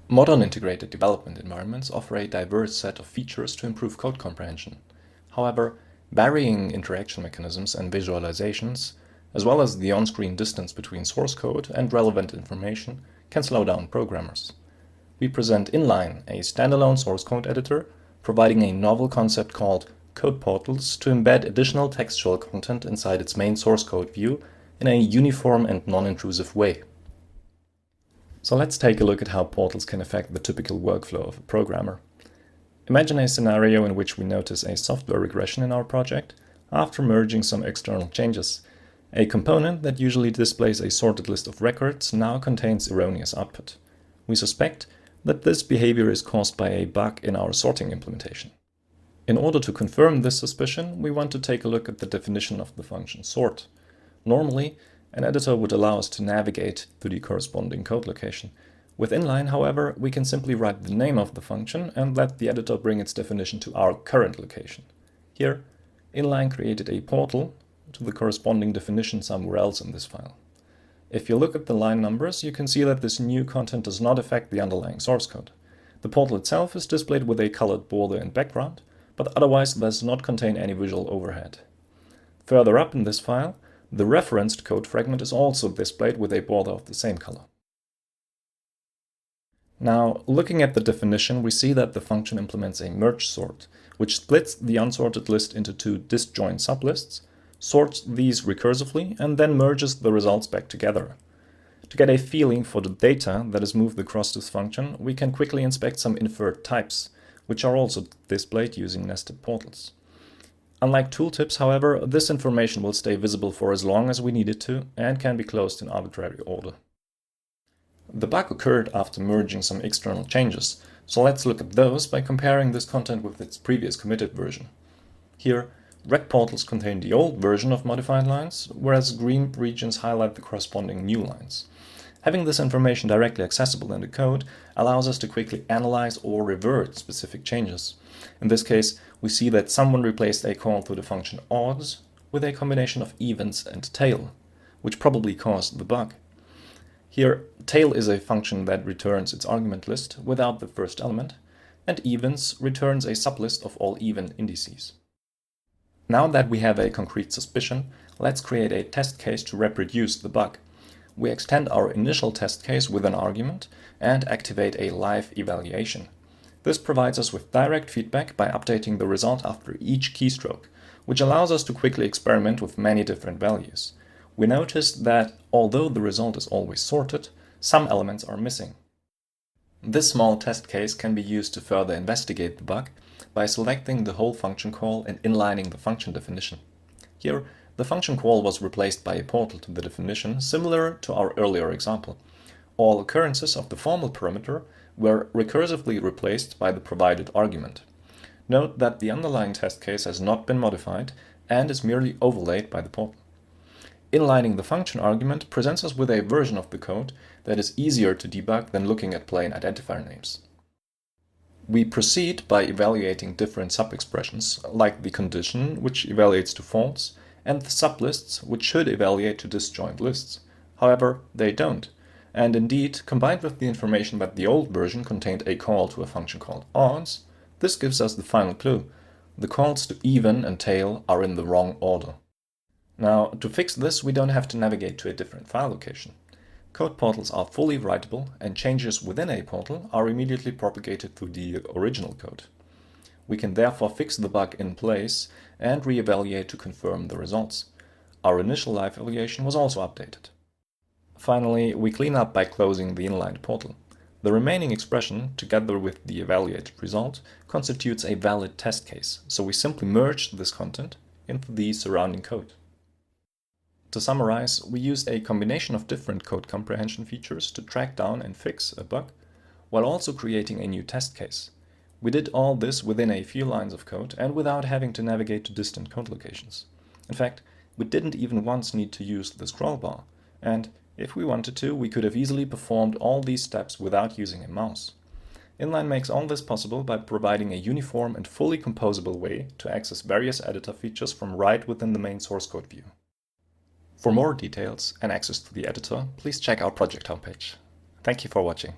Modern integrated development environments offer a diverse set of features to improve code comprehension. However, varying interaction mechanisms and visualizations, as well as the on-screen distance between source code and relevant information, can slow down programmers. We present Inline, a standalone source code editor, providing a novel concept called code portals to embed additional textual content inside its main source code view in a uniform and non-intrusive way. So let's take a look at how portals can affect the typical workflow of a programmer. Imagine a scenario in which we notice a software regression in our project after merging some external changes. A component that usually displays a sorted list of records now contains erroneous output. We suspect that this behavior is caused by a bug in our sorting implementation. In order to confirm this suspicion, we want to take a look at the definition of the function sort. Normally, an editor would allow us to navigate to the corresponding code location. With Inline, however, we can simply write the name of the function and let the editor bring its definition to our current location. Here, Inline created a portal to the corresponding definition somewhere else in this file. If you look at the line numbers, you can see that this new content does not affect the underlying source code. The portal itself is displayed with a colored border and background, but otherwise does not contain any visual overhead. Further up in this file, the referenced code fragment is also displayed with a border of the same color. Now, looking at the definition, we see that the function implements a merge sort, which splits the unsorted list into two disjoint sublists, sorts these recursively, and then merges the results back together. To get a feeling for the data that is moved across this function, we can quickly inspect some inferred types, which are also displayed using nested portals. Unlike tooltips, however, this information will stay visible for as long as we need it to and can be closed in arbitrary order. The bug occurred after merging some external changes, so let's look at those by comparing this content with its previous committed version. Here, red portals contain the old version of modified lines, whereas green regions highlight the corresponding new lines. Having this information directly accessible in the code allows us to quickly analyze or revert specific changes. In this case, we see that someone replaced a call to the function odds with a combination of evens and tail, which probably caused the bug. Here, tail is a function that returns its argument list without the first element, and evens returns a sublist of all even indices. Now that we have a concrete suspicion, let's create a test case to reproduce the bug. We extend our initial test case with an argument and activate a live evaluation. This provides us with direct feedback by updating the result after each keystroke, which allows us to quickly experiment with many different values. We notice that although the result is always sorted, some elements are missing. This small test case can be used to further investigate the bug by selecting the whole function call and inlining the function definition. Here, the function call was replaced by a portal to the definition, similar to our earlier example. All occurrences of the formal parameter were recursively replaced by the provided argument. Note that the underlying test case has not been modified and is merely overlaid by the portal. Inlining the function argument presents us with a version of the code that is easier to debug than looking at plain identifier names. We proceed by evaluating different sub-expressions, like the condition, which evaluates to false, and the sublists, which should evaluate to disjoint lists. However, they don't. And indeed, combined with the information that the old version contained a call to a function called odds, this gives us the final clue. The calls to even and tail are in the wrong order. Now, to fix this, we don't have to navigate to a different file location. Code portals are fully writable, and changes within a portal are immediately propagated through the original code. We can therefore fix the bug in place and reevaluate to confirm the results. Our initial live evaluation was also updated. Finally, we clean up by closing the inline portal. The remaining expression, together with the evaluated result, constitutes a valid test case, so we simply merge this content into the surrounding code. To summarize, we used a combination of different code comprehension features to track down and fix a bug, while also creating a new test case. We did all this within a few lines of code and without having to navigate to distant code locations. In fact, we didn't even once need to use the scroll bar, and if we wanted to, we could have easily performed all these steps without using a mouse. Inline makes all this possible by providing a uniform and fully composable way to access various editor features from right within the main source code view. For more details and access to the editor, please check our project homepage. Thank you for watching.